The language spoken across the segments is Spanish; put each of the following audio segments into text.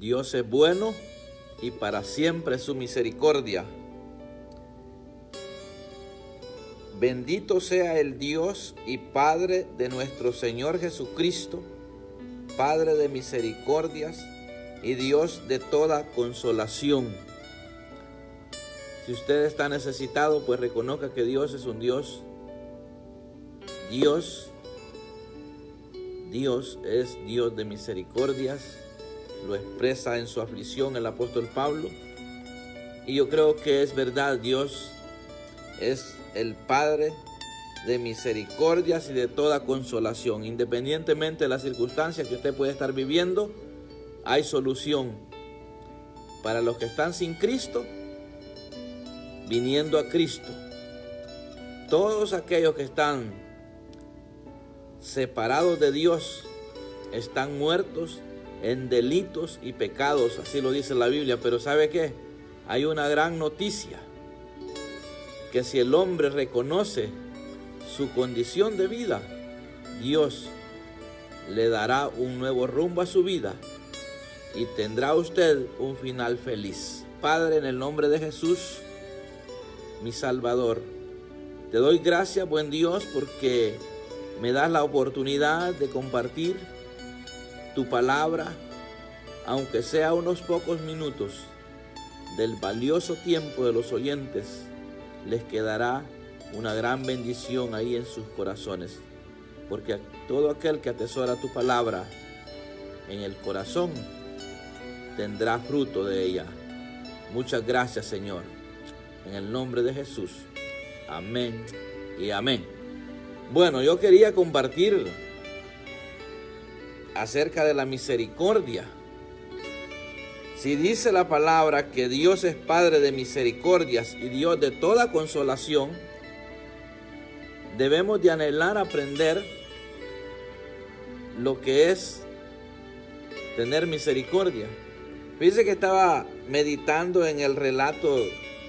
Dios es bueno y para siempre su misericordia. Bendito sea el Dios y Padre de nuestro Señor Jesucristo, Padre de misericordias y Dios de toda consolación. Si usted está necesitado, pues reconozca que Dios es un Dios. Dios es Dios de misericordias. Lo expresa en su aflicción el apóstol Pablo. Y yo creo que es verdad, Dios es el Padre de misericordias y de toda consolación. Independientemente de las circunstancias que usted puede estar viviendo, hay solución. Para los que están sin Cristo, viniendo a Cristo. Todos aquellos que están separados de Dios están muertos en delitos y pecados, así lo dice la Biblia. Pero ¿sabe qué? Hay una gran noticia, que si el hombre reconoce su condición de vida, Dios le dará un nuevo rumbo a su vida y tendrá usted un final feliz. Padre, en el nombre de Jesús, mi Salvador, te doy gracias, buen Dios, porque me das la oportunidad de compartir tu palabra, aunque sea unos pocos minutos del valioso tiempo de los oyentes. Les quedará una gran bendición ahí en sus corazones, porque todo aquel que atesora tu palabra en el corazón tendrá fruto de ella. Muchas gracias, Señor, en el nombre de Jesús. Amén y amén. Bueno, yo quería compartir acerca de la misericordia. Si dice la palabra que Dios es Padre de misericordias y Dios de toda consolación, debemos de anhelar aprender lo que es tener misericordia. Fíjese que estaba meditando en el relato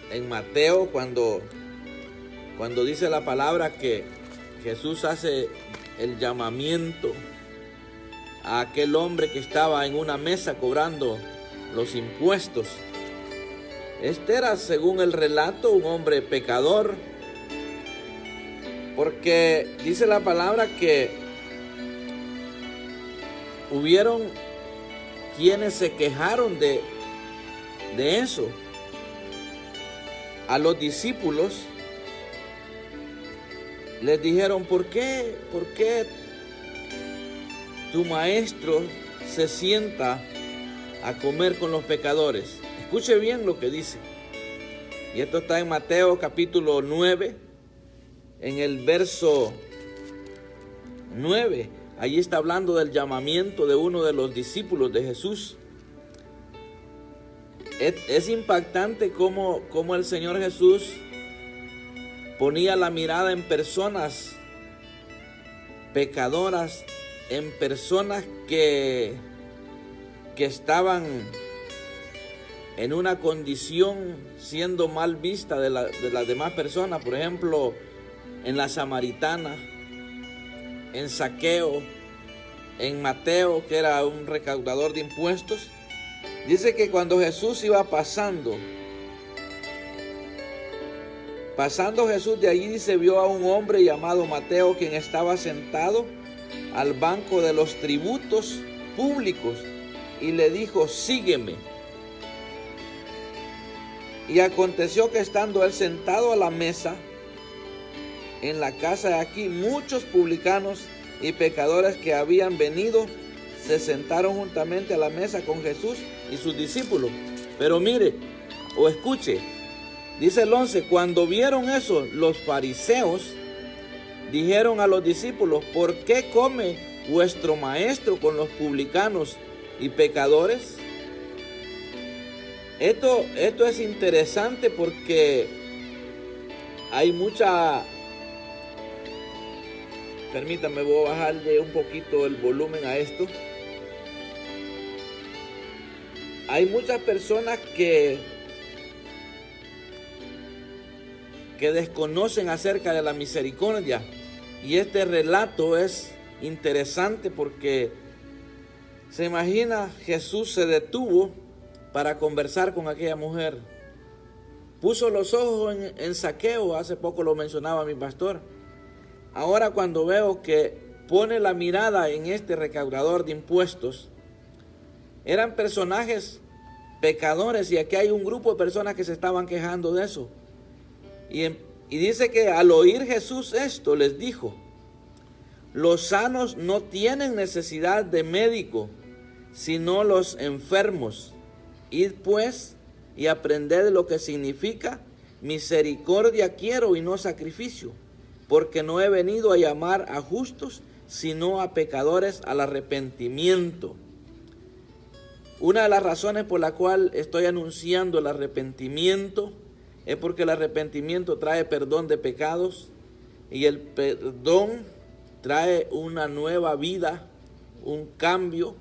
en Mateo cuando dice la palabra que Jesús hace el llamamiento a aquel hombre que estaba en una mesa cobrando los impuestos. Este era, según el relato, un hombre pecador, porque dice la palabra que hubieron quienes se quejaron de eso. A los discípulos les dijeron: ¿por qué tu maestro se sienta a comer con los pecadores? Escuche bien lo que dice. Y esto está en Mateo capítulo 9, en el verso 9. Allí está hablando del llamamiento de uno de los discípulos de Jesús. Es impactante cómo el Señor Jesús ponía la mirada en personas pecadoras, en personas que estaban en una condición siendo mal vista de las demás personas. Por ejemplo, en la samaritana, en Zaqueo, en Mateo, que era un recaudador de impuestos. Dice que cuando Jesús iba pasando Jesús de allí, dice, vio a un hombre llamado Mateo, quien estaba sentado al banco de los tributos públicos, y le dijo: sígueme. Y aconteció que estando él sentado a la mesa en la casa de aquí, muchos publicanos y pecadores que habían venido se sentaron juntamente a la mesa con Jesús y sus discípulos. Pero mire, o escuche, dice el 11, cuando vieron eso, los fariseos dijeron a los discípulos: ¿por qué come vuestro maestro con los publicanos y pecadores? Esto es interesante porque hay mucha... Permítame, voy a bajarle un poquito el volumen a esto. Hay muchas personas que desconocen acerca de la misericordia. Y este relato es interesante porque Se imagina, Jesús se detuvo para conversar con aquella mujer. Puso los ojos en Zaqueo, hace poco lo mencionaba mi pastor. Ahora cuando veo que pone la mirada en este recaudador de impuestos, eran personajes pecadores y aquí hay un grupo de personas que se estaban quejando de eso. Y dice que al oír Jesús esto les dijo: los sanos no tienen necesidad de médico, sino los enfermos. Id pues y aprended lo que significa: misericordia quiero y no sacrificio, porque no he venido a llamar a justos, sino a pecadores al arrepentimiento. Una de las razones por la cual estoy anunciando el arrepentimiento es porque el arrepentimiento trae perdón de pecados y el perdón trae una nueva vida, un cambio,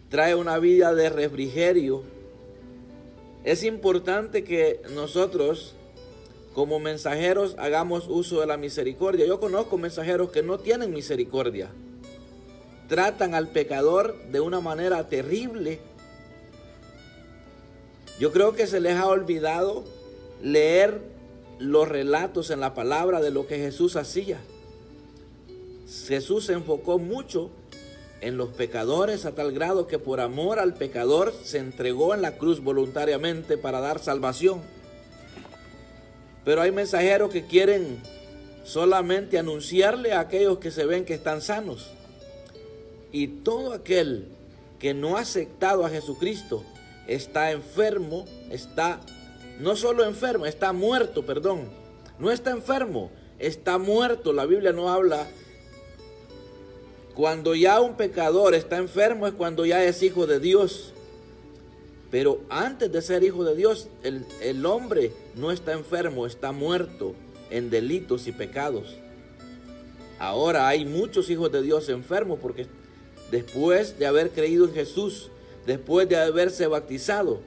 trae una vida de refrigerio. Es importante que nosotros como mensajeros hagamos uso de la misericordia. Yo conozco mensajeros que no tienen misericordia. Tratan al pecador de una manera terrible. Yo creo que se les ha olvidado leer los relatos en la palabra de lo que Jesús hacía. Jesús se enfocó mucho en los pecadores a tal grado que por amor al pecador se entregó en la cruz voluntariamente para dar salvación. Pero hay mensajeros que quieren solamente anunciarle a aquellos que se ven que están sanos. Y todo aquel que no ha aceptado a Jesucristo está enfermo, no solo enfermo, está muerto, perdón. No está enfermo, está muerto. La Biblia no habla. Cuando ya un pecador está enfermo es cuando ya es hijo de Dios. Pero antes de ser hijo de Dios, el hombre no está enfermo, está muerto en delitos y pecados. Ahora hay muchos hijos de Dios enfermos porque después de haber creído en Jesús, después de haberse bautizado,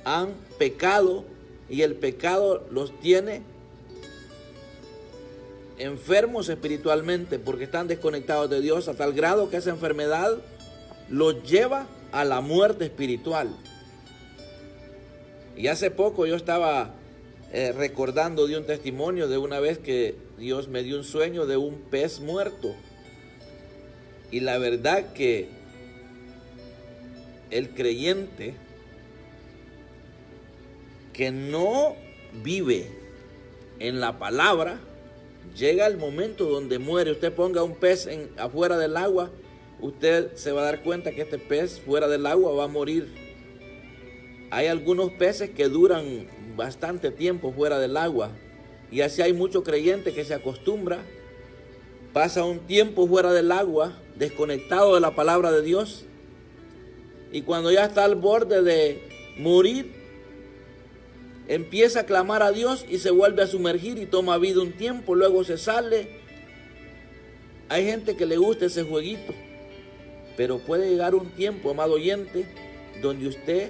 han pecado y el pecado los tiene enfermos espiritualmente porque están desconectados de Dios a tal grado que esa enfermedad los lleva a la muerte espiritual. Y hace poco yo estaba recordando de un testimonio de una vez que Dios me dio un sueño de un pez muerto. Y la verdad que el creyente que no vive en la palabra, llega el momento donde muere. Usted ponga un pez afuera del agua, usted se va a dar cuenta que este pez fuera del agua va a morir. Hay algunos peces que duran bastante tiempo fuera del agua. Y así hay muchos creyentes que se acostumbra, pasa un tiempo fuera del agua, desconectado de la palabra de Dios. Y cuando ya está al borde de morir, empieza a clamar a Dios y se vuelve a sumergir y toma vida un tiempo, luego se sale. Hay gente que le gusta ese jueguito, pero puede llegar un tiempo, amado oyente, donde usted,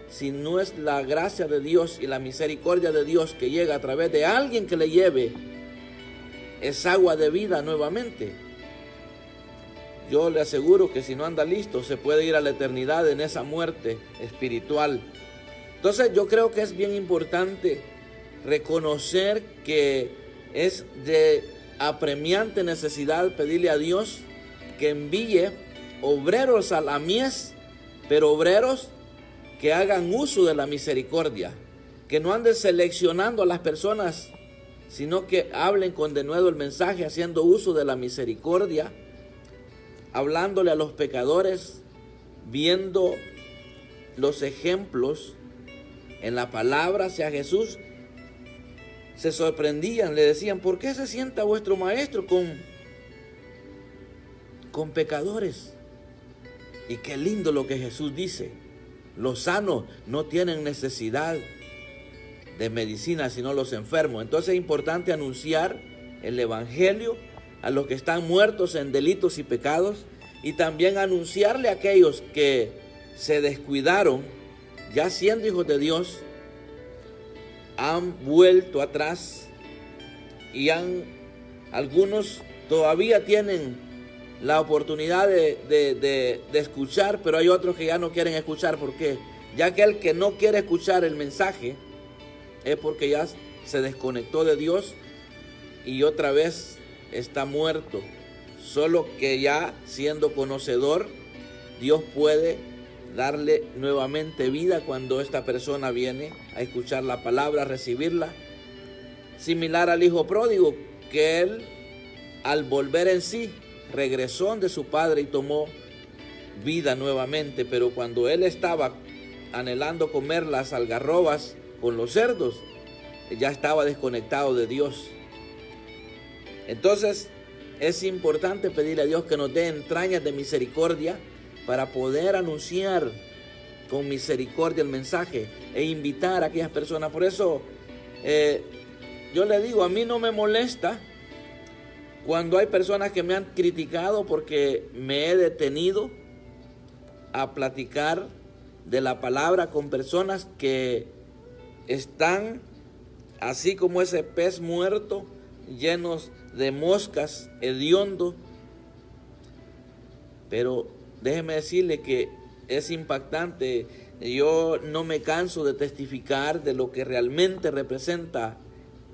si no es la gracia de Dios y la misericordia de Dios que llega a través de alguien que le lleve esa agua de vida nuevamente, yo le aseguro que si no anda listo, se puede ir a la eternidad en esa muerte espiritual. Entonces yo creo que es bien importante reconocer que es de apremiante necesidad pedirle a Dios que envíe obreros a la mies, pero obreros que hagan uso de la misericordia, que no anden seleccionando a las personas, sino que hablen con denuedo el mensaje, haciendo uso de la misericordia, hablándole a los pecadores, viendo los ejemplos en la palabra hacia Jesús. Se sorprendían, le decían: ¿por qué se sienta vuestro maestro con pecadores? Y qué lindo lo que Jesús dice: los sanos no tienen necesidad de medicina, sino los enfermos. Entonces es importante anunciar el evangelio a los que están muertos en delitos y pecados, y también anunciarle a aquellos que se descuidaron, ya siendo hijos de Dios, han vuelto atrás y algunos todavía tienen la oportunidad de escuchar, pero hay otros que ya no quieren escuchar. ¿Por qué? Ya que el que no quiere escuchar el mensaje es porque ya se desconectó de Dios y otra vez está muerto. Solo que ya siendo conocedor, Dios puede darle nuevamente vida cuando esta persona viene a escuchar la palabra, a recibirla. Similar al hijo pródigo, que él al volver en sí regresó de su padre y tomó vida nuevamente, pero cuando él estaba anhelando comer las algarrobas con los cerdos, ya estaba desconectado de Dios. Entonces es importante pedirle a Dios que nos dé entrañas de misericordia para poder anunciar con misericordia el mensaje e invitar a aquellas personas. Por eso yo le digo, a mí no me molesta cuando hay personas que me han criticado porque me he detenido a platicar de la palabra con personas que están así como ese pez muerto, llenos de moscas, hediondo. Pero déjeme decirle que es impactante. Yo no me canso de testificar de lo que realmente representa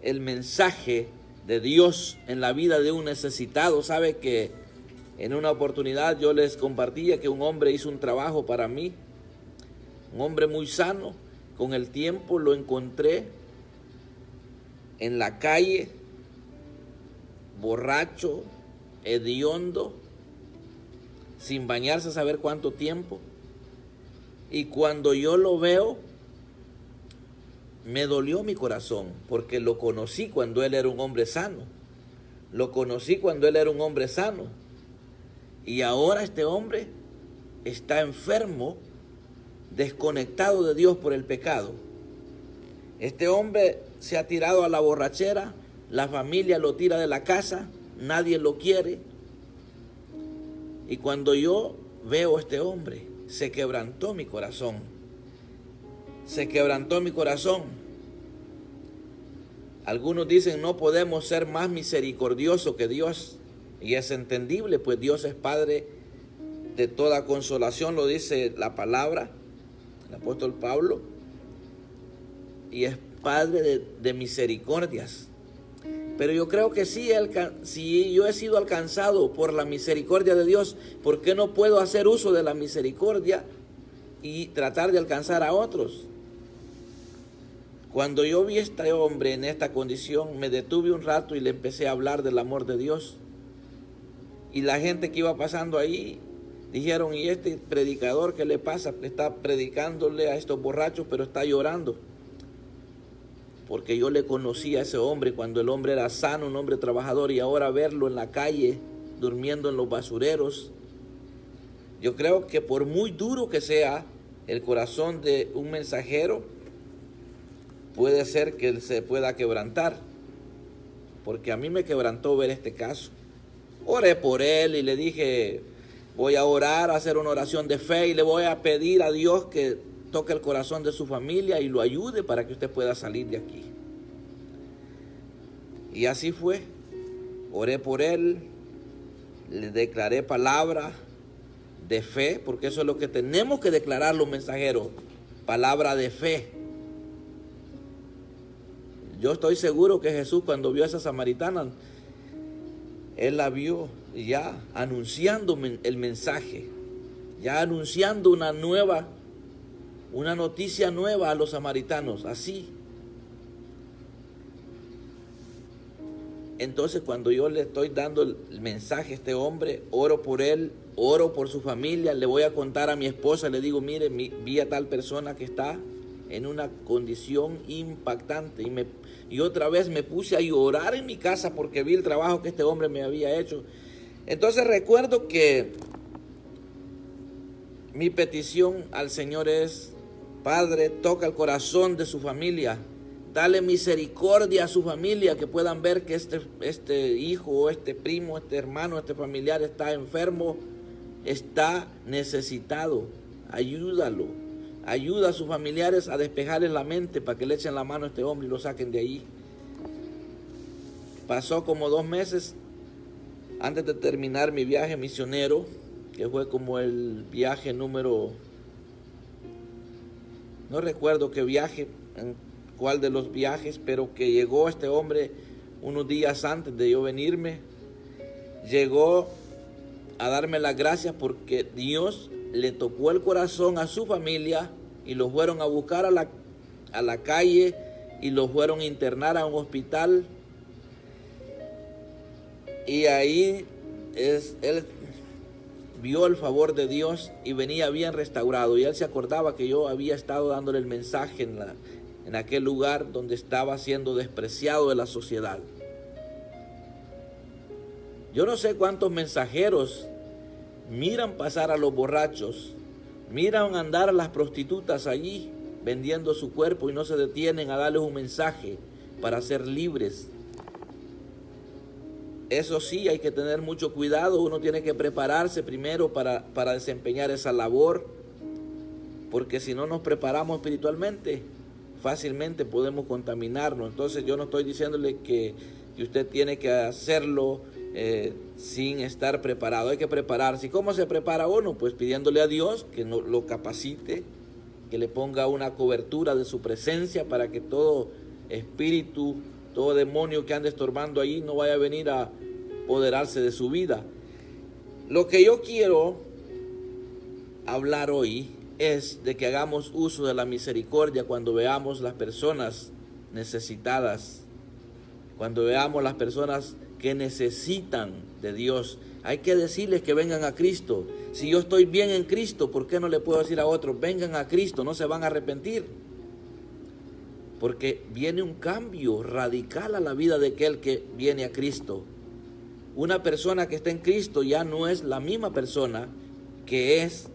el mensaje de Dios en la vida de un necesitado. Sabe que en una oportunidad yo les compartía que un hombre hizo un trabajo para mí, un hombre muy sano. Con el tiempo lo encontré en la calle, borracho, hediondo, sin bañarse saber cuánto tiempo. Y cuando yo lo veo, me dolió mi corazón, porque lo conocí cuando él era un hombre sano. Lo conocí cuando él era un hombre sano. Y ahora este hombre está enfermo, desconectado de Dios por el pecado. Este hombre se ha tirado a la borrachera, la familia lo tira de la casa, nadie lo quiere. Y cuando yo veo a este hombre, se quebrantó mi corazón. Se quebrantó mi corazón. Algunos dicen no podemos ser más misericordiosos que Dios. Y es entendible, pues Dios es Padre de toda consolación, lo dice la palabra, el apóstol Pablo. Y es Padre de misericordias. Pero yo creo que si yo he sido alcanzado por la misericordia de Dios, ¿por qué no puedo hacer uso de la misericordia y tratar de alcanzar a otros? Cuando yo vi a este hombre en esta condición, me detuve un rato y le empecé a hablar del amor de Dios. Y la gente que iba pasando ahí dijeron, ¿y este predicador qué le pasa? Está predicándole a estos borrachos, pero está llorando. Porque yo le conocí a ese hombre cuando el hombre era sano, un hombre trabajador, y ahora verlo en la calle, durmiendo en los basureros. Yo creo que por muy duro que sea el corazón de un mensajero, puede ser que él se pueda quebrantar. Porque a mí me quebrantó ver este caso. Oré por él y le dije, voy a orar, a hacer una oración de fe y le voy a pedir a Dios que toque el corazón de su familia y lo ayude para que usted pueda salir de aquí. Y así fue. Oré por él, le declaré palabra de fe, porque eso es lo que tenemos que declarar los mensajeros, palabra de fe. Yo estoy seguro que Jesús, cuando vio a esa samaritana, él la vio ya anunciando el mensaje, ya anunciando una noticia nueva a los samaritanos, así. Entonces, cuando yo le estoy dando el mensaje a este hombre, oro por él, oro por su familia, le voy a contar a mi esposa, le digo, mire, vi a tal persona que está en una condición impactante. Y otra vez me puse a llorar en mi casa porque vi el trabajo que este hombre me había hecho. Entonces recuerdo que mi petición al Señor es, Padre, toca el corazón de su familia, dale misericordia a su familia, que puedan ver que este hijo, este primo, este hermano, este familiar está enfermo, está necesitado. Ayúdalo, ayuda a sus familiares a despejarles la mente para que le echen la mano a este hombre y lo saquen de ahí. Pasó como 2 meses, antes de terminar mi viaje misionero, que fue como el viaje número, no recuerdo qué viaje, en cuál de los viajes, pero que llegó este hombre unos días antes de yo venirme, llegó a darme las gracias porque Dios le tocó el corazón a su familia y lo fueron a buscar a la calle y lo fueron a internar a un hospital. Y ahí él vio el favor de Dios y venía bien restaurado. Y él se acordaba que yo había estado dándole el mensaje en aquel lugar donde estaba siendo despreciado de la sociedad. Yo no sé cuántos mensajeros miran pasar a los borrachos, miran andar a las prostitutas allí vendiendo su cuerpo y no se detienen a darles un mensaje para ser libres. Eso sí, hay que tener mucho cuidado. Uno tiene que prepararse primero para desempeñar esa labor, porque si no nos preparamos espiritualmente, fácilmente podemos contaminarnos. Entonces yo no estoy diciéndole que usted tiene que hacerlo sin estar preparado. Hay que prepararse. ¿Y cómo se prepara uno? Pues pidiéndole a Dios que lo capacite, que le ponga una cobertura de su presencia para que todo espíritu, todo demonio que ande estorbando ahí no vaya a venir a apoderarse de su vida. Lo que yo quiero hablar hoy es de que hagamos uso de la misericordia cuando veamos las personas necesitadas, cuando veamos las personas que necesitan de Dios. Hay que decirles que vengan a Cristo. Si yo estoy bien en Cristo, ¿por qué no le puedo decir a otros, vengan a Cristo? No se van a arrepentir. Porque viene un cambio radical a la vida de aquel que viene a Cristo. Una persona que está en Cristo ya no es la misma persona que es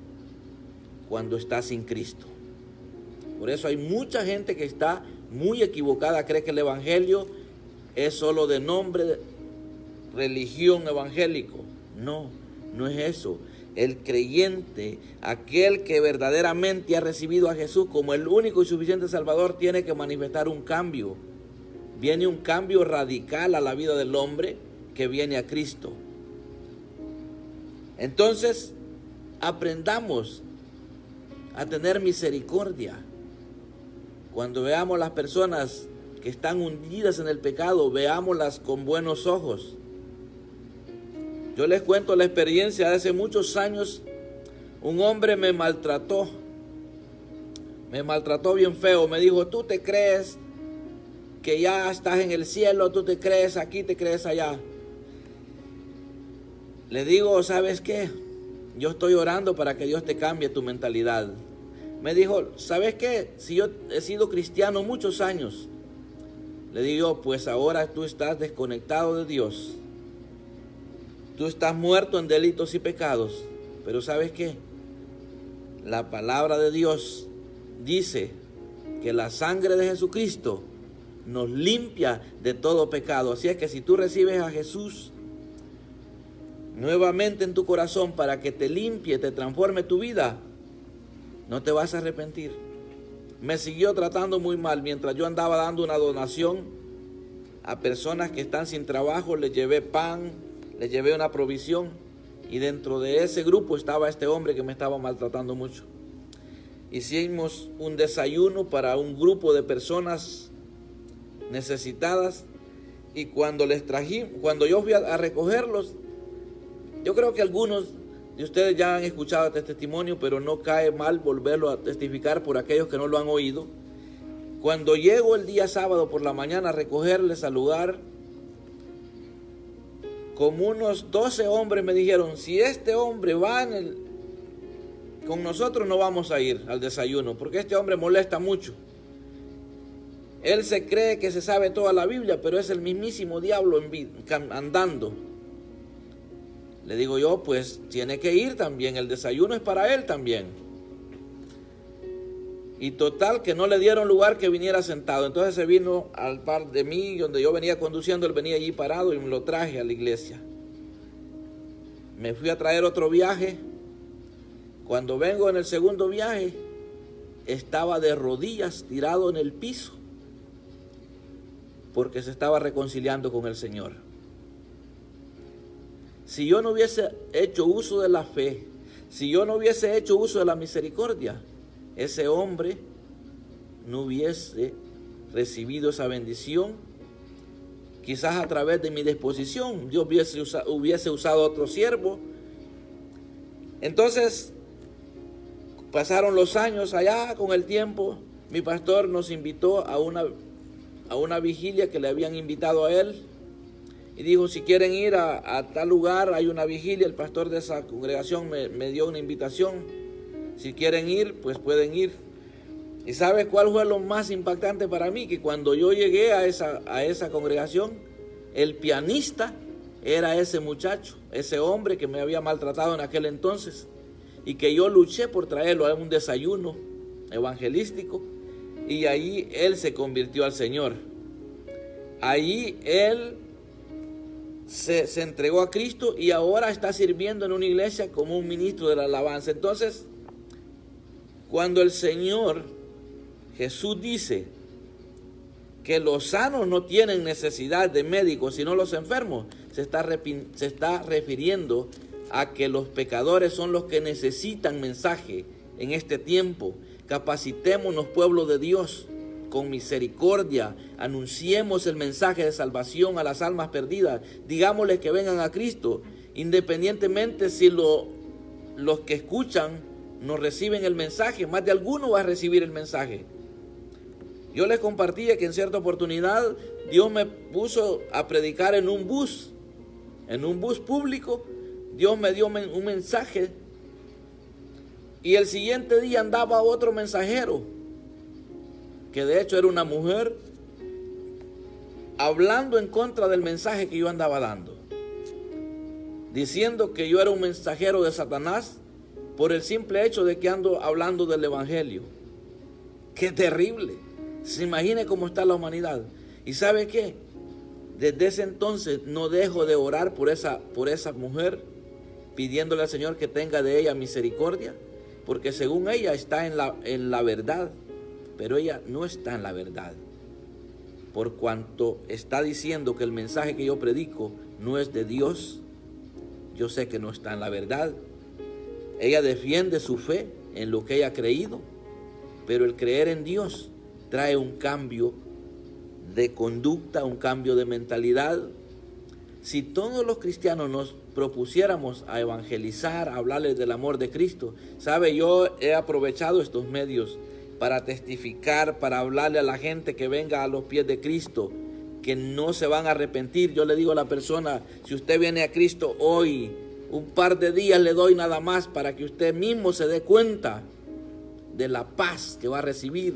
cuando está sin Cristo. Por eso hay mucha gente que está muy equivocada, cree que el evangelio es solo de nombre, religión evangélico. No, no es eso. El creyente, aquel que verdaderamente ha recibido a Jesús como el único y suficiente Salvador, tiene que manifestar un cambio. Viene un cambio radical a la vida del hombre que viene a Cristo. Entonces, aprendamos a tener misericordia. Cuando veamos las personas que están hundidas en el pecado, veámoslas con buenos ojos. Yo les cuento la experiencia de hace muchos años. Un hombre me maltrató bien feo. Me dijo, tú te crees que ya estás en el cielo, tú te crees aquí, te crees allá. Le digo, ¿sabes qué? Yo estoy orando para que Dios te cambie tu mentalidad. Me dijo, ¿sabes qué? Si yo he sido cristiano muchos años. Le digo, pues ahora tú estás desconectado de Dios. Tú estás muerto en delitos y pecados. Pero ¿sabes qué? La palabra de Dios dice que la sangre de Jesucristo nos limpia de todo pecado. Así es que si tú recibes a Jesús nuevamente en tu corazón para que te limpie, te transforme tu vida, no te vas a arrepentir. Me siguió tratando muy mal mientras yo andaba dando una donación a personas que están sin trabajo. Les llevé pan, les llevé una provisión, y dentro de ese grupo estaba este hombre que me estaba maltratando mucho. Hicimos un desayuno para un grupo de personas necesitadas, y cuando yo fui a recogerlos, yo creo que algunos de ustedes ya han escuchado este testimonio, pero no cae mal volverlo a testificar por aquellos que no lo han oído. Cuando llego el día sábado por la mañana a recogerles al lugar, como unos 12 hombres me dijeron, si este hombre va con nosotros no vamos a ir al desayuno, porque este hombre molesta mucho. Él se cree que se sabe toda la Biblia, pero es el mismísimo diablo andando. Le digo yo, pues tiene que ir también, el desayuno es para él también. Y total que no le dieron lugar que viniera sentado. Entonces se vino al par de mí, donde yo venía conduciendo, él venía allí parado y me lo traje a la iglesia. Me fui a traer otro viaje. Cuando vengo en el segundo viaje, estaba de rodillas tirado en el piso, porque se estaba reconciliando con el Señor. si yo no hubiese hecho uso de la fe, si yo no hubiese hecho uso de la misericordia, ese hombre no hubiese recibido esa bendición. Quizás a través de mi disposición, Dios hubiese usado otro siervo. Entonces, pasaron los años allá, con el tiempo, mi pastor nos invitó a una vigilia que le habían invitado a él. Y dijo, si quieren ir a tal lugar, hay una vigilia. El pastor de esa congregación me dio una invitación. Si quieren ir, pues pueden ir. ¿Y sabes cuál fue lo más impactante para mí? Que cuando yo llegué a esa congregación, el pianista era ese muchacho, ese hombre que me había maltratado en aquel entonces, y que yo luché por traerlo a un desayuno evangelístico, y ahí él se convirtió al Señor. Ahí él se entregó a Cristo y ahora está sirviendo en una iglesia como un ministro de la alabanza. Entonces, cuando el Señor Jesús dice que los sanos no tienen necesidad de médicos, sino los enfermos, se está refiriendo a que los pecadores son los que necesitan mensaje en este tiempo. Capacitémonos, pueblo de Dios, con misericordia, anunciemos el mensaje de salvación a las almas perdidas, digámosles que vengan a Cristo, independientemente si los que escuchan no reciben el mensaje, más de alguno va a recibir el mensaje. Yo les compartía que en cierta oportunidad Dios me puso a predicar en un bus público. Dios me dio un mensaje y el siguiente día andaba otro mensajero, que de hecho era una mujer, hablando en contra del mensaje que yo andaba dando, diciendo que yo era un mensajero de Satanás por el simple hecho de que ando hablando del evangelio. ¡Qué terrible! Se imagine cómo está la humanidad. ¿Y sabe qué? Desde ese entonces no dejo de orar por esa mujer, pidiéndole al Señor que tenga de ella misericordia, porque según ella está en la verdad, pero ella no está en la verdad, por cuanto está diciendo que el mensaje que yo predico no es de Dios. Yo sé que no está en la verdad. Ella defiende su fe en lo que ella ha creído, pero el creer en Dios trae un cambio de conducta, un cambio de mentalidad. Si todos los cristianos nos propusiéramos a evangelizar, a hablarles del amor de Cristo, sabe, yo he aprovechado estos medios para testificar, para hablarle a la gente que venga a los pies de Cristo, que no se van a arrepentir. Yo le digo a la persona, si usted viene a Cristo hoy, un par de días le doy nada más para que usted mismo se dé cuenta de la paz que va a recibir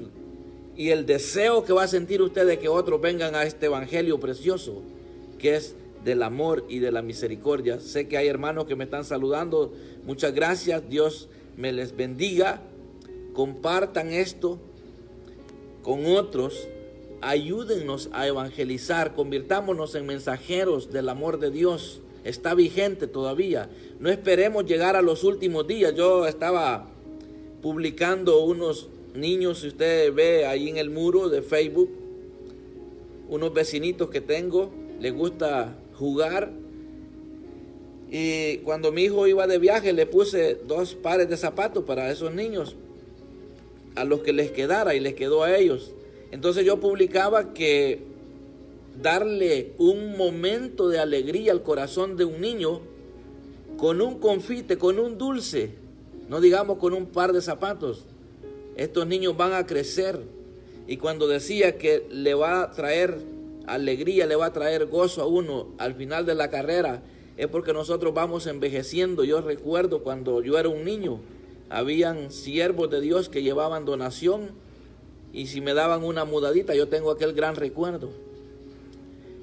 y el deseo que va a sentir usted de que otros vengan a este evangelio precioso, que es del amor y de la misericordia. Sé que hay hermanos que me están saludando. Muchas gracias. Dios me les bendiga. Compartan esto con otros. Ayúdennos a evangelizar. Convirtámonos en mensajeros del amor de Dios. Está vigente todavía. No esperemos llegar a los últimos días. Yo estaba publicando unos niños, si usted ve ahí en el muro de Facebook, unos vecinitos que tengo, les gusta jugar. Y cuando mi hijo iba de viaje, le puse 2 pares de zapatos para esos niños, a los que les quedara, y les quedó a ellos. Entonces yo publicaba que darle un momento de alegría al corazón de un niño con un confite, con un dulce, no digamos con un par de zapatos. Estos niños van a crecer. Y cuando decía que le va a traer alegría, le va a traer gozo a uno al final de la carrera, es porque nosotros vamos envejeciendo. Yo recuerdo cuando yo era un niño, habían siervos de Dios que llevaban donación, y si me daban una mudadita, yo tengo aquel gran recuerdo.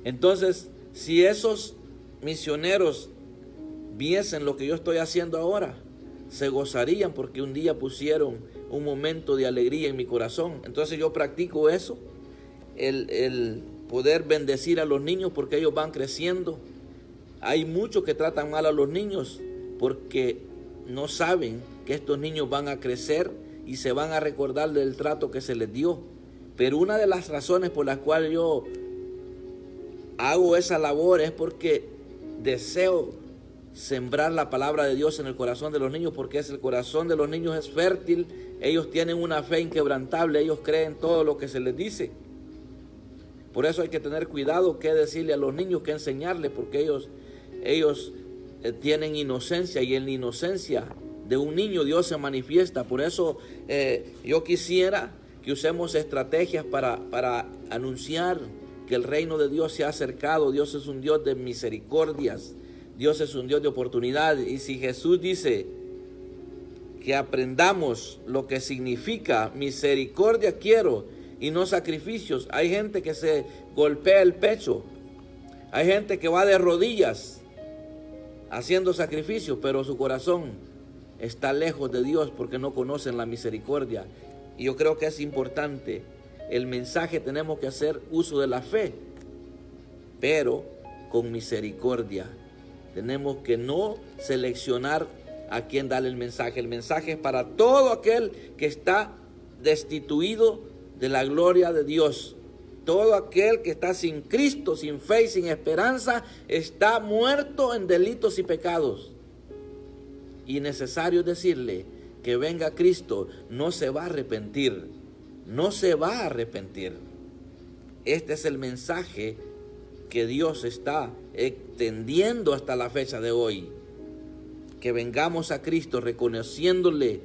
Entonces, si esos misioneros viesen lo que yo estoy haciendo ahora, se gozarían porque un día pusieron un momento de alegría en mi corazón. Entonces yo practico eso, el poder bendecir a los niños porque ellos van creciendo. Hay muchos que tratan mal a los niños porque no saben que estos niños van a crecer y se van a recordar del trato que se les dio. Pero una de las razones por las cuales yo hago esa labor es porque deseo sembrar la palabra de Dios en el corazón de los niños, porque el corazón de los niños es fértil, ellos tienen una fe inquebrantable, ellos creen todo lo que se les dice. Por eso hay que tener cuidado qué decirle a los niños, qué enseñarles, porque ellos tienen inocencia, y en la inocencia de un niño Dios se manifiesta. Por eso yo quisiera que usemos estrategias para anunciar que el reino de Dios se ha acercado. Dios es un Dios de misericordias, Dios es un Dios de oportunidad. Y si Jesús dice que aprendamos lo que significa misericordia quiero y no sacrificios, hay gente que se golpea el pecho, hay gente que va de rodillas haciendo sacrificios, pero su corazón está lejos de Dios porque no conocen la misericordia. Y yo creo que es importante el mensaje. Tenemos que hacer uso de la fe, pero con misericordia. Tenemos que no seleccionar a quién darle el mensaje. El mensaje es para todo aquel que está destituido de la gloria de Dios. Todo aquel que está sin Cristo, sin fe y sin esperanza, está muerto en delitos y pecados. Y necesario decirle que venga Cristo, no se va a arrepentir, no se va a arrepentir. Este es el mensaje que Dios está extendiendo hasta la fecha de hoy. Que vengamos a Cristo reconociéndole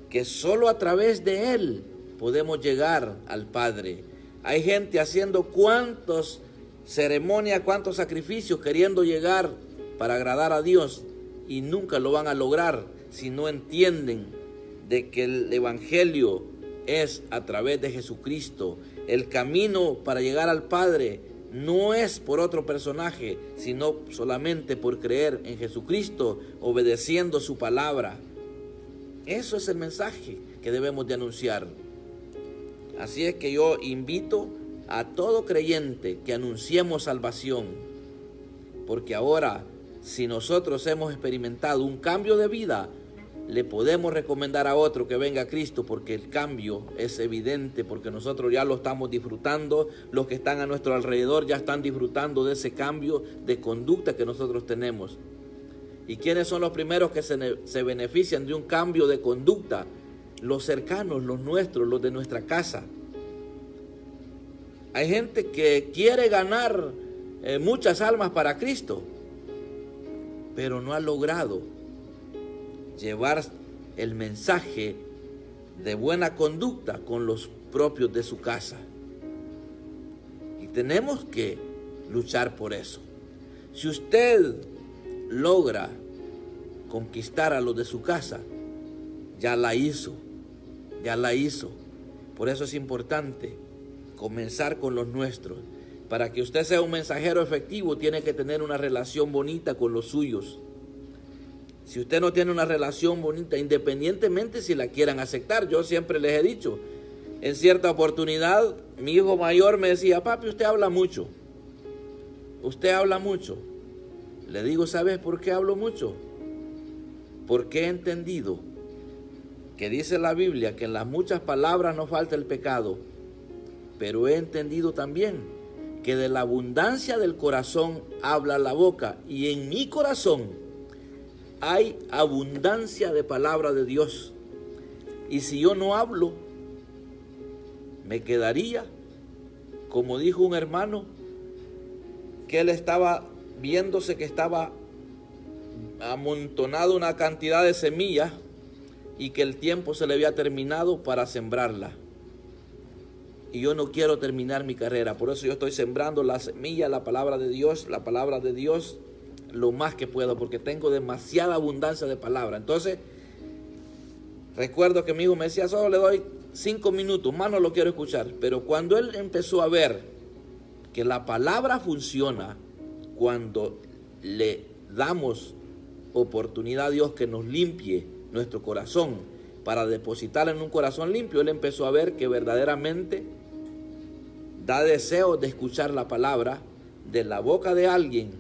que solo a través de Él podemos llegar al Padre. Hay gente haciendo cuantas ceremonias, cuantos sacrificios, queriendo llegar para agradar a Dios, y nunca lo van a lograr si no entienden de que el Evangelio es a través de Jesucristo. El camino para llegar al Padre no es por otro personaje, sino solamente por creer en Jesucristo, obedeciendo su palabra. Eso es el mensaje que debemos de anunciar. Así es que yo invito a todo creyente que anunciemos salvación, porque ahora, si nosotros hemos experimentado un cambio de vida, le podemos recomendar a otro que venga a Cristo, porque el cambio es evidente, porque nosotros ya lo estamos disfrutando, los que están a nuestro alrededor ya están disfrutando de ese cambio de conducta que nosotros tenemos. ¿Y quiénes son los primeros que se benefician de un cambio de conducta? Los cercanos, los nuestros, los de nuestra casa. Hay gente que quiere ganar muchas almas para Cristo, pero no ha logrado llevar el mensaje de buena conducta con los propios de su casa. Y tenemos que luchar por eso. Si usted logra conquistar a los de su casa, ya la hizo. Por eso es importante comenzar con los nuestros. Para que usted sea un mensajero efectivo, tiene que tener una relación bonita con los suyos. Si usted no tiene una relación bonita, independientemente si la quieran aceptar, yo siempre les he dicho, en cierta oportunidad, mi hijo mayor me decía: papi, usted habla mucho. Le digo: ¿sabes por qué hablo mucho? Porque he entendido que dice la Biblia que en las muchas palabras no falta el pecado, pero he entendido también que de la abundancia del corazón habla la boca, y en mi corazón hay abundancia de palabra de Dios. Y si yo no hablo, me quedaría, como dijo un hermano, que él estaba viéndose que estaba amontonado una cantidad de semillas y que el tiempo se le había terminado para sembrarla. Y yo no quiero terminar mi carrera, por eso yo estoy sembrando la semilla, la palabra de Dios, lo más que puedo, porque tengo demasiada abundancia de palabra. Entonces, recuerdo que mi hijo me decía: solo le doy 5 minutos, más no lo quiero escuchar. Pero cuando él empezó a ver que la palabra funciona, cuando le damos oportunidad a Dios que nos limpie nuestro corazón para depositar en un corazón limpio, él empezó a ver que verdaderamente da deseo de escuchar la palabra de la boca de alguien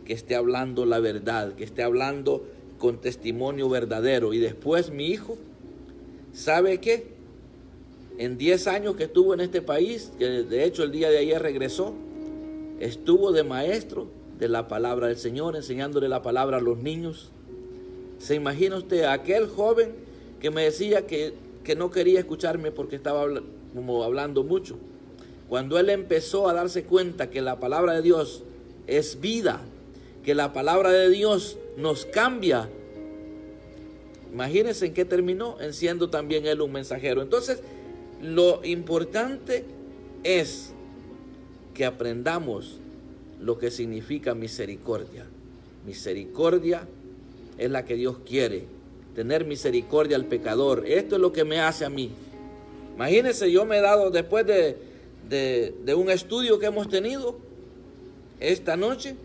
que esté hablando la verdad, que esté hablando con testimonio verdadero. Y después mi hijo, ¿sabe qué? En 10 años que estuvo en este país, que de hecho el día de ayer regresó, estuvo de maestro de la palabra del Señor, enseñándole la palabra a los niños. ¿Se imagina usted a aquel joven que me decía que no quería escucharme porque estaba como hablando mucho? Cuando él empezó a darse cuenta que la palabra de Dios es vida, que la palabra de Dios nos cambia, imagínense en qué terminó, en siendo también él un mensajero. Entonces, lo importante es que aprendamos lo que significa misericordia. Misericordia es la que Dios quiere, tener misericordia al pecador. Esto es lo que me hace a mí. Imagínense, yo me he dado, después de un estudio que hemos tenido esta noche,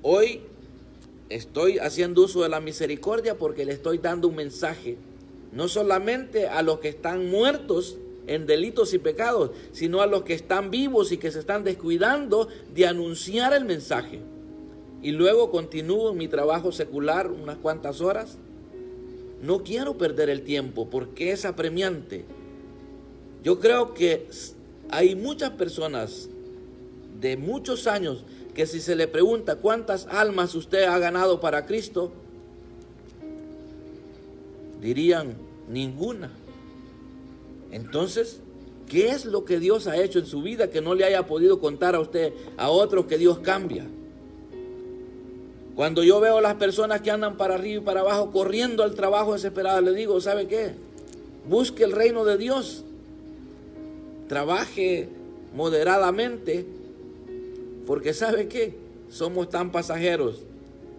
hoy estoy haciendo uso de la misericordia porque le estoy dando un mensaje, no solamente a los que están muertos en delitos y pecados, sino a los que están vivos y que se están descuidando de anunciar el mensaje. Y luego continúo en mi trabajo secular unas cuantas horas. No quiero perder el tiempo porque es apremiante. Yo creo que hay muchas personas de muchos años que si se le pregunta cuántas almas usted ha ganado para Cristo, dirían ninguna. Entonces, ¿qué es lo que Dios ha hecho en su vida que no le haya podido contar a usted, a otros que Dios cambia? Cuando yo veo a las personas que andan para arriba y para abajo corriendo al trabajo desesperadas, le digo, ¿sabe qué? Busque el reino de Dios. Trabaje moderadamente, porque ¿sabe qué? Somos tan pasajeros.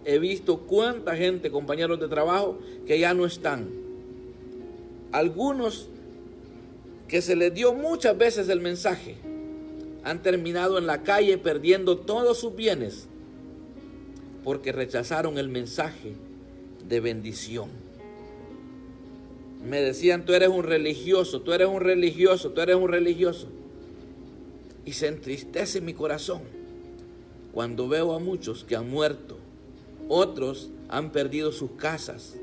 He visto cuánta gente, compañeros de trabajo, que ya no están. Algunos que se les dio muchas veces el mensaje, han terminado en la calle perdiendo todos sus bienes, porque rechazaron el mensaje de bendición. Me decían, tú eres un religioso, tú eres un religioso, tú eres un religioso. Y se entristece mi corazón cuando veo a muchos que han muerto. Otros han perdido sus casas,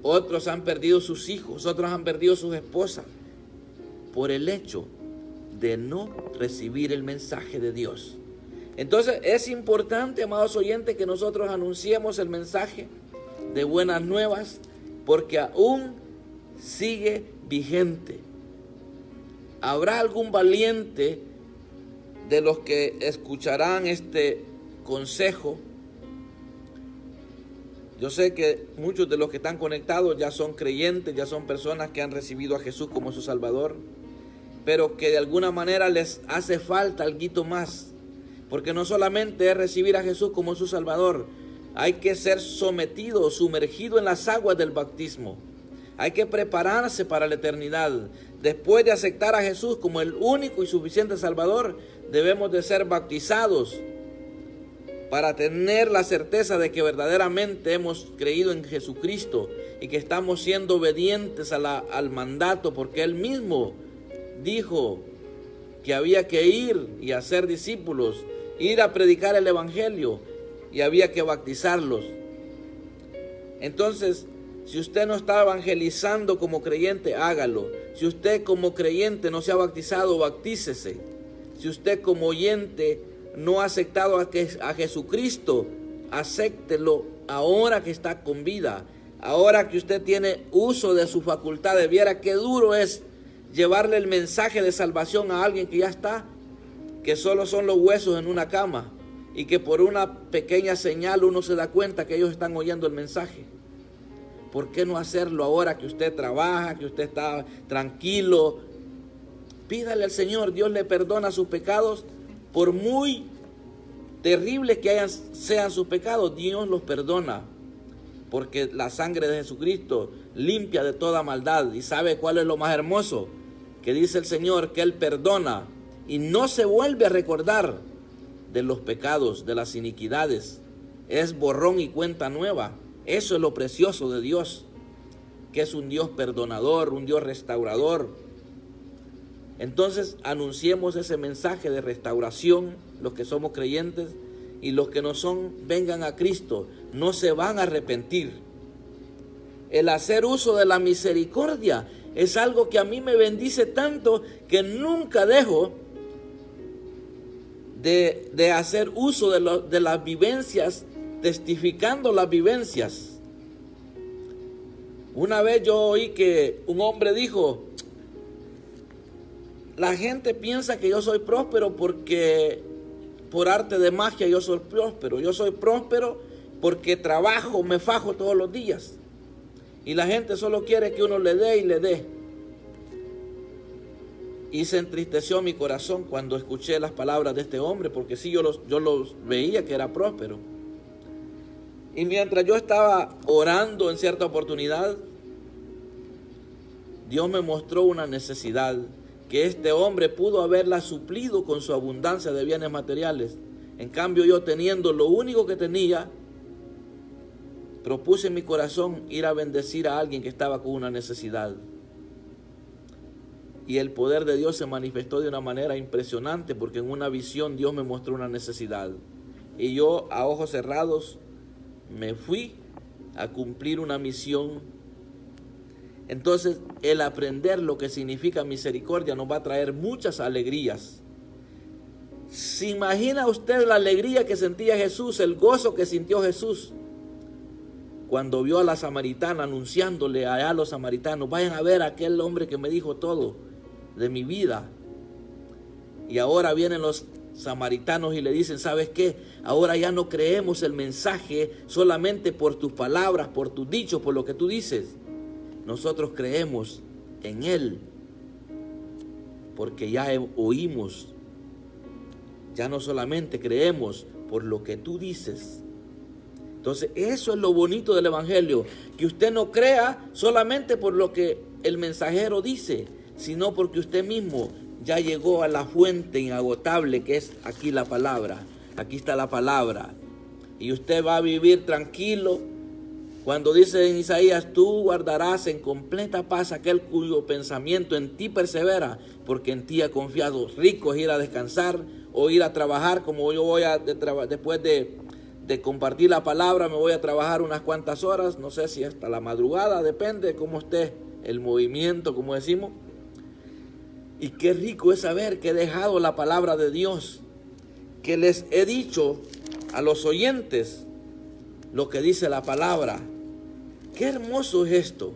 otros han perdido sus hijos, otros han perdido sus esposas, por el hecho de no recibir el mensaje de Dios. Entonces es importante, amados oyentes, que nosotros anunciemos el mensaje de buenas nuevas, porque aún sigue vigente. ¿Habrá algún valiente de los que escucharán este consejo? Yo sé que muchos de los que están conectados ya son creyentes, ya son personas que han recibido a Jesús como su Salvador, pero que de alguna manera les hace falta algo más. Porque no solamente es recibir a Jesús como su Salvador, hay que ser sometido, sumergido en las aguas del bautismo. Hay que prepararse para la eternidad. Después de aceptar a Jesús como el único y suficiente Salvador, debemos de ser bautizados para tener la certeza de que verdaderamente hemos creído en Jesucristo y que estamos siendo obedientes al mandato, porque Él mismo dijo que había que ir y hacer discípulos, ir a predicar el evangelio y había que bautizarlos. Entonces, si usted no está evangelizando como creyente, hágalo. Si usted como creyente no se ha bautizado, bautícese. Si usted como oyente no ha aceptado a Jesucristo, acéptelo ahora que está con vida, ahora que usted tiene uso de sus facultades. Viera qué duro es llevarle el mensaje de salvación a alguien que ya está, que solo son los huesos en una cama y que por una pequeña señal uno se da cuenta que ellos están oyendo el mensaje. ¿Por qué no hacerlo ahora que usted trabaja, que usted está tranquilo? Pídale al Señor, Dios le perdona sus pecados, por muy terribles que sean sus pecados, Dios los perdona, porque la sangre de Jesucristo limpia de toda maldad. ¿Y sabe cuál es lo más hermoso? Que dice el Señor que Él perdona y no se vuelve a recordar de los pecados, de las iniquidades. Es borrón y cuenta nueva. Eso es lo precioso de Dios, que es un Dios perdonador, un Dios restaurador. Entonces anunciemos ese mensaje de restauración, los que somos creyentes, y los que no son, vengan a Cristo, no se van a arrepentir. El hacer uso de la misericordia es algo que a mí me bendice tanto que nunca dejo de hacer uso de las vivencias, testificando las vivencias. Una vez yo oí que un hombre dijo: la gente piensa que yo soy próspero porque por arte de magia yo soy próspero. Yo soy próspero porque trabajo, me fajo todos los días. Y la gente solo quiere que uno le dé y le dé. Y se entristeció mi corazón cuando escuché las palabras de este hombre, porque sí, yo los veía que era próspero. Y mientras yo estaba orando en cierta oportunidad, Dios me mostró una necesidad que este hombre pudo haberla suplido con su abundancia de bienes materiales. En cambio, yo, teniendo lo único que tenía, propuse en mi corazón ir a bendecir a alguien que estaba con una necesidad. Y el poder de Dios se manifestó de una manera impresionante, porque en una visión Dios me mostró una necesidad. Y yo, a ojos cerrados, me fui a cumplir una misión. Entonces, el aprender lo que significa misericordia nos va a traer muchas alegrías. ¿Se imagina usted la alegría que sentía Jesús, el gozo que sintió Jesús cuando vio a la samaritana anunciándole allá a los samaritanos: vayan a ver a aquel hombre que me dijo todo de mi vida? Y ahora vienen los samaritanos y le dicen: ¿sabes qué? Ahora ya no creemos el mensaje solamente por tus palabras, por tus dichos, por lo que tú dices. Nosotros creemos en Él porque ya oímos. Ya no solamente creemos por lo que tú dices. Entonces, eso es lo bonito del Evangelio, que usted no crea solamente por lo que el mensajero dice, sino porque usted mismo ya llegó a la fuente inagotable que es aquí la palabra. Aquí está la palabra. Y usted va a vivir tranquilo. Cuando dice en Isaías: tú guardarás en completa paz aquel cuyo pensamiento en ti persevera, porque en ti ha confiado. Rico es ir a descansar o ir a trabajar, como yo voy a, después de compartir la palabra, me voy a trabajar unas cuantas horas, no sé si hasta la madrugada, depende de cómo esté el movimiento, como decimos. Y qué rico es saber que he dejado la palabra de Dios, que les he dicho a los oyentes lo que dice la palabra. Qué hermoso es esto.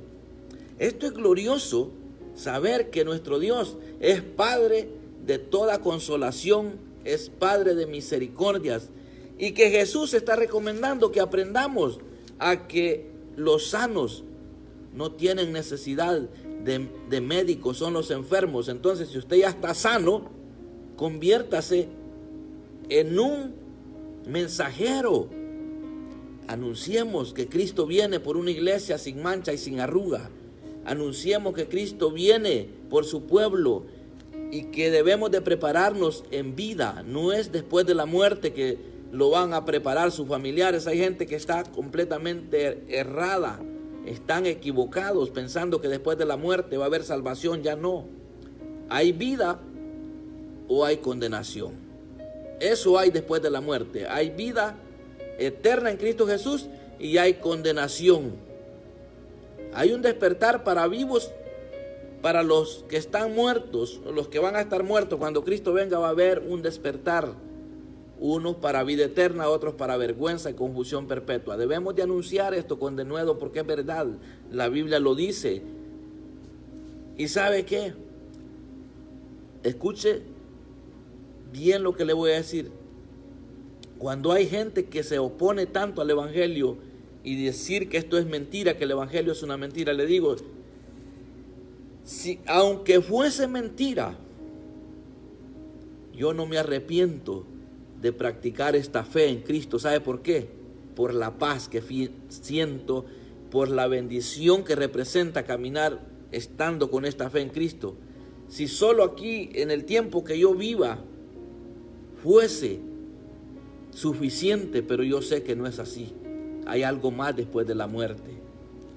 Esto es glorioso, saber que nuestro Dios es Padre de toda consolación, es Padre de misericordias, y que Jesús está recomendando que aprendamos a que los sanos no tienen necesidad de médicos, son los enfermos. Entonces, si usted ya está sano, conviértase en un mensajero. Anunciemos que Cristo viene por una iglesia sin mancha y sin arruga. Anunciemos que Cristo viene por su pueblo y que debemos de prepararnos en vida. No es después de la muerte que lo van a preparar sus familiares. Hay gente que está completamente errada. Están equivocados pensando que después de la muerte va a haber salvación. Ya no. Hay vida o hay condenación. Eso hay después de la muerte. Hay vida eterna en Cristo Jesús y hay condenación. Hay un despertar para vivos, para los que están muertos, los que van a estar muertos. Cuando Cristo venga va a haber un despertar, unos para vida eterna, otros para vergüenza y confusión perpetua. Debemos de anunciar esto con denuedo, porque es verdad, la Biblia lo dice. ¿Y sabe qué? Escuche bien lo que le voy a decir. Cuando hay gente que se opone tanto al Evangelio y decir que esto es mentira, que el Evangelio es una mentira, le digo, si aunque fuese mentira, yo no me arrepiento de practicar esta fe en Cristo. ¿Sabe por qué? Por la paz que siento, por la bendición que representa caminar estando con esta fe en Cristo. Si solo aquí, en el tiempo que yo viva, fuese suficiente, pero yo sé que no es así. Hay algo más después de la muerte.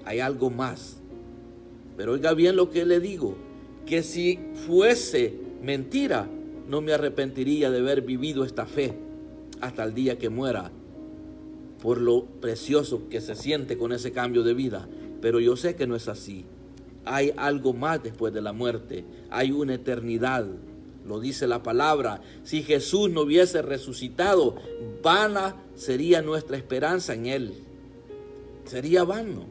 Hay algo más. Pero oiga bien lo que le digo, que si fuese mentira, no me arrepentiría de haber vivido esta fe hasta el día que muera, por lo precioso que se siente con ese cambio de vida. Pero yo sé que no es así. Hay algo más después de la muerte. Hay una eternidad. Lo dice la palabra. Si Jesús no hubiese resucitado, vana sería nuestra esperanza en Él. Sería vano.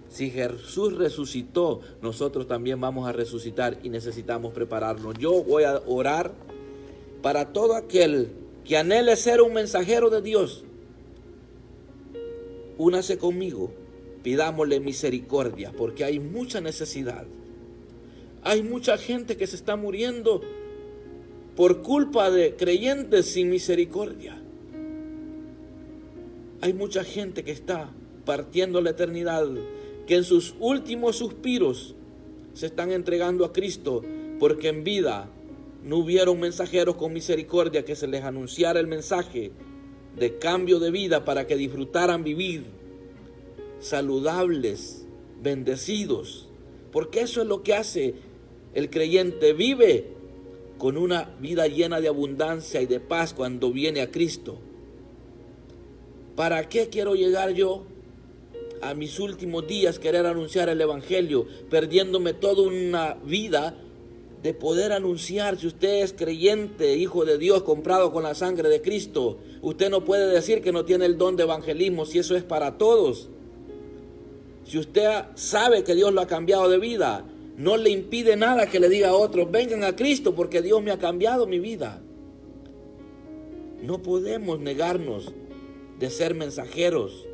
Si Jesús resucitó, nosotros también vamos a resucitar y necesitamos prepararnos. Yo voy a orar para todo aquel que anhele ser un mensajero de Dios. Únase conmigo, pidámosle misericordia, porque hay mucha necesidad. Hay mucha gente que se está muriendo por culpa de creyentes sin misericordia. Hay mucha gente que está partiendo a la eternidad, que en sus últimos suspiros se están entregando a Cristo, porque en vida no hubieron mensajeros con misericordia que se les anunciara el mensaje de cambio de vida para que disfrutaran vivir saludables, bendecidos. Porque eso es lo que hace el creyente, vive con una vida llena de abundancia y de paz cuando viene a Cristo. ¿Para qué quiero llegar yo a mis últimos días, querer anunciar el Evangelio, perdiéndome toda una vida de poder anunciar? Si usted es creyente, hijo de Dios, comprado con la sangre de Cristo, usted no puede decir que no tiene el don de evangelismo, si eso es para todos. Si usted sabe que Dios lo ha cambiado de vida, no le impide nada que le diga a otros, vengan a Cristo porque Dios me ha cambiado mi vida. No podemos negarnos de ser mensajeros.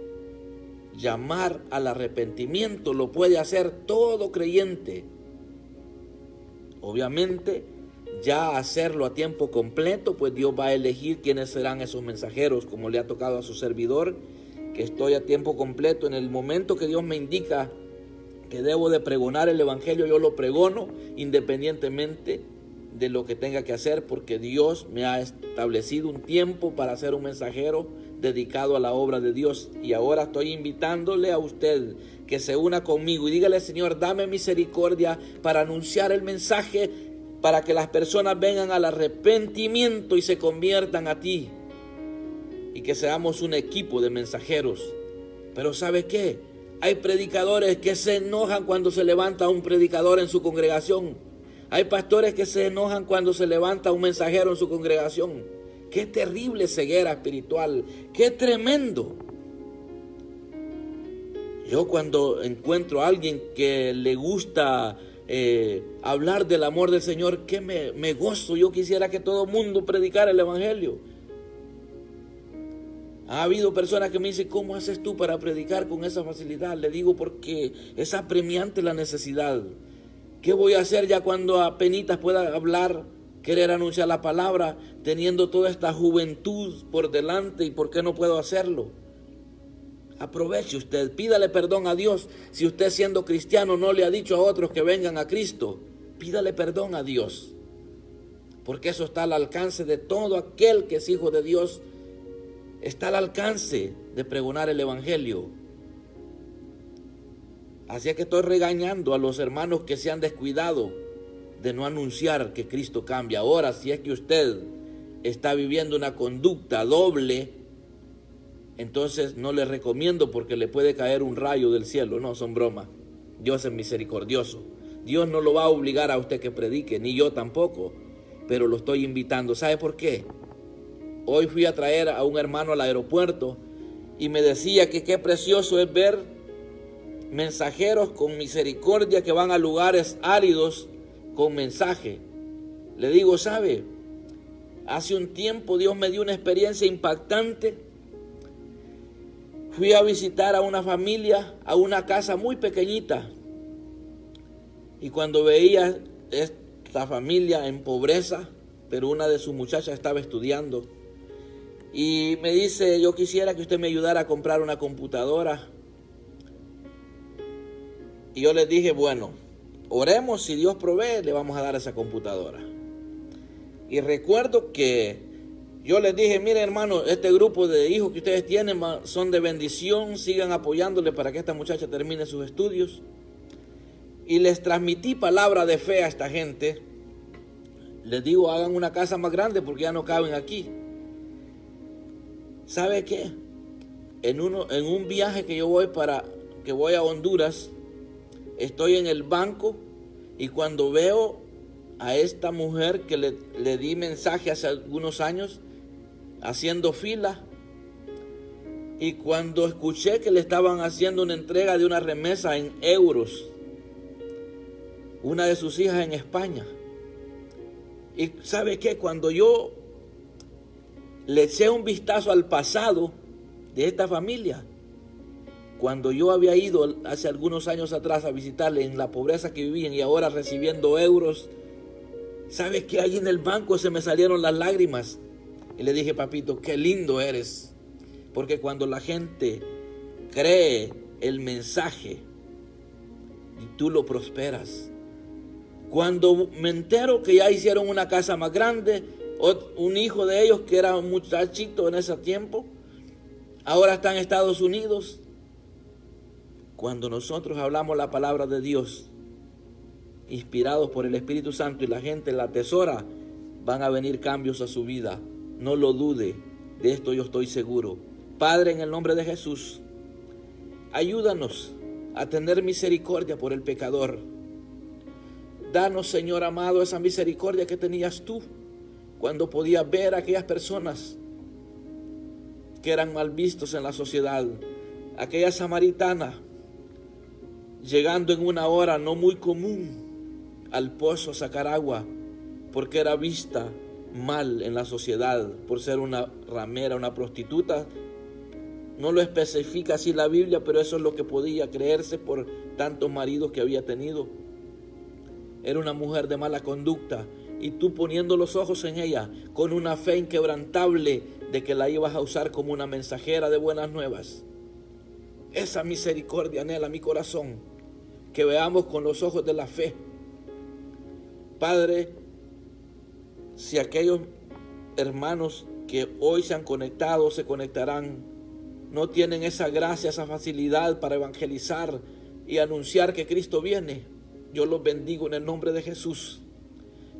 Llamar al arrepentimiento lo puede hacer todo creyente. Obviamente, ya hacerlo a tiempo completo, pues Dios va a elegir quiénes serán esos mensajeros, como le ha tocado a su servidor, que estoy a tiempo completo. En el momento que Dios me indica que debo de pregonar el Evangelio, yo lo pregono independientemente de lo que tenga que hacer, porque Dios me ha establecido un tiempo para ser un mensajero dedicado a la obra de Dios. Y ahora estoy invitándole a usted que se una conmigo y dígale: Señor, dame misericordia para anunciar el mensaje, para que las personas vengan al arrepentimiento y se conviertan a ti, y que seamos un equipo de mensajeros. Pero ¿sabe qué? Hay predicadores que se enojan cuando se levanta un predicador en su congregación. Hay pastores que se enojan cuando se levanta un mensajero en su congregación. ¡Qué terrible ceguera espiritual! ¡Qué tremendo! Yo cuando encuentro a alguien que le gusta hablar del amor del Señor, que me gozo. Yo quisiera que todo el mundo predicara el Evangelio. Ha habido personas que me dicen: ¿cómo haces tú para predicar con esa facilidad? Le digo: porque es apremiante la necesidad. ¿Qué voy a hacer ya cuando apenitas pueda hablar, querer anunciar la palabra, teniendo toda esta juventud por delante? ¿Y por qué no puedo hacerlo? Aproveche usted, pídale perdón a Dios. Si usted, siendo cristiano, no le ha dicho a otros que vengan a Cristo, pídale perdón a Dios, porque eso está al alcance de todo aquel que es hijo de Dios. Está al alcance de pregonar el Evangelio. Así es que estoy regañando a los hermanos que se han descuidado de no anunciar que Cristo cambia. Ahora, si es que usted está viviendo una conducta doble, entonces no le recomiendo, porque le puede caer un rayo del cielo. No, son bromas. Dios es misericordioso. Dios no lo va a obligar a usted que predique, ni yo tampoco, pero lo estoy invitando. ¿Sabe por qué? Hoy fui a traer a un hermano al aeropuerto y me decía que qué precioso es ver mensajeros con misericordia que van a lugares áridos con mensaje. Le digo: ¿sabe? Hace un tiempo Dios me dio una experiencia impactante. Fui a visitar a una familia, a una casa muy pequeñita, y cuando veía esta familia en pobreza, pero una de sus muchachas estaba estudiando, y me dice: yo quisiera que usted me ayudara a comprar una computadora. Y yo les dije: bueno, oremos, si Dios provee, le vamos a dar esa computadora. Y recuerdo que yo les dije: mire, hermano, este grupo de hijos que ustedes tienen son de bendición, sigan apoyándole para que esta muchacha termine sus estudios. Y les transmití palabra de fe a esta gente. Les digo: hagan una casa más grande porque ya no caben aquí. ¿Sabe qué? En un viaje que yo voy a Honduras, estoy en el banco y cuando veo a esta mujer que le di mensaje hace algunos años, haciendo fila. Y cuando escuché que le estaban haciendo una entrega de una remesa en euros, una de sus hijas en España. Y ¿sabe qué? Cuando yo le eché un vistazo al pasado de esta familia, cuando yo había ido hace algunos años atrás a visitarle en la pobreza que vivían y ahora recibiendo euros, ¿sabe qué? Allí en el banco se me salieron las lágrimas. Y le dije: papito, qué lindo eres. Porque cuando la gente cree el mensaje y tú lo prosperas. Cuando me entero que ya hicieron una casa más grande, un hijo de ellos que era un muchachito en ese tiempo, ahora está en Estados Unidos. Cuando nosotros hablamos la palabra de Dios, inspirados por el Espíritu Santo, y la gente la atesora, van a venir cambios a su vida. No lo dude, de esto yo estoy seguro. Padre, en el nombre de Jesús, ayúdanos a tener misericordia por el pecador. Danos, Señor amado, esa misericordia que tenías tú cuando podías ver a aquellas personas que eran mal vistos en la sociedad. Aquella samaritana llegando en una hora no muy común al pozo a sacar agua, porque era vista mal en la sociedad por ser una ramera, una prostituta. No lo especifica así la Biblia, pero eso es lo que podía creerse por tantos maridos que había tenido. Era una mujer de mala conducta, y tú poniendo los ojos en ella con una fe inquebrantable de que la ibas a usar como una mensajera de buenas nuevas. Esa misericordia anhela mi corazón, que veamos con los ojos de la fe. Padre, si aquellos hermanos que hoy se han conectado, se conectarán, no tienen esa gracia, esa facilidad para evangelizar y anunciar que Cristo viene, yo los bendigo en el nombre de Jesús.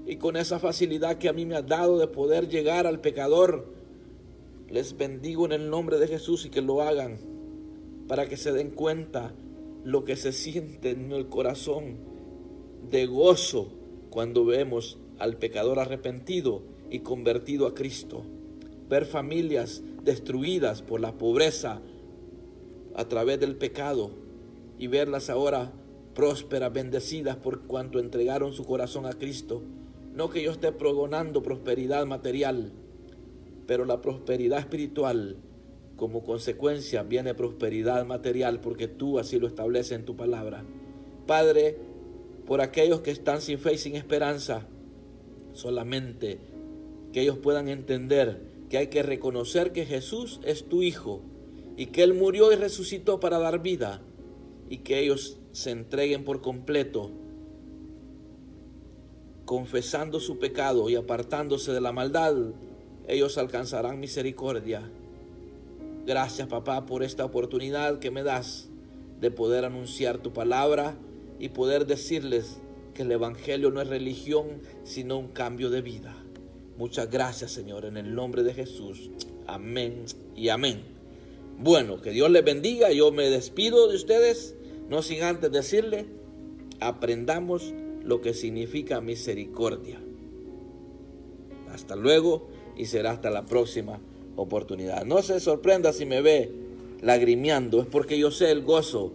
Y con esa facilidad que a mí me has dado de poder llegar al pecador, les bendigo en el nombre de Jesús, y que lo hagan para que se den cuenta lo que se siente en el corazón de gozo cuando vemos al pecador arrepentido y convertido a Cristo. Ver familias destruidas por la pobreza a través del pecado, y verlas ahora prósperas, bendecidas por cuanto entregaron su corazón a Cristo. No que yo esté pregonando prosperidad material, pero la prosperidad espiritual, como consecuencia viene prosperidad material, porque tú así lo estableces en tu palabra. Padre, por aquellos que están sin fe y sin esperanza, solamente que ellos puedan entender que hay que reconocer que Jesús es tu Hijo, y que Él murió y resucitó para dar vida, y que ellos se entreguen por completo, confesando su pecado y apartándose de la maldad. Ellos alcanzarán misericordia. Gracias, papá, por esta oportunidad que me das de poder anunciar tu palabra y poder decirles que el evangelio no es religión, sino un cambio de vida. Muchas gracias, Señor, en el nombre de Jesús. Amén y amén. Bueno, que Dios les bendiga. Yo me despido de ustedes, no sin antes decirle: aprendamos lo que significa misericordia. Hasta luego, y será hasta la próxima oportunidad. No se sorprenda si me ve lagrimeando, es porque yo sé el gozo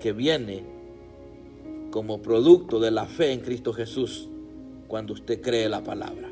que viene como producto de la fe en Cristo Jesús cuando usted cree la palabra.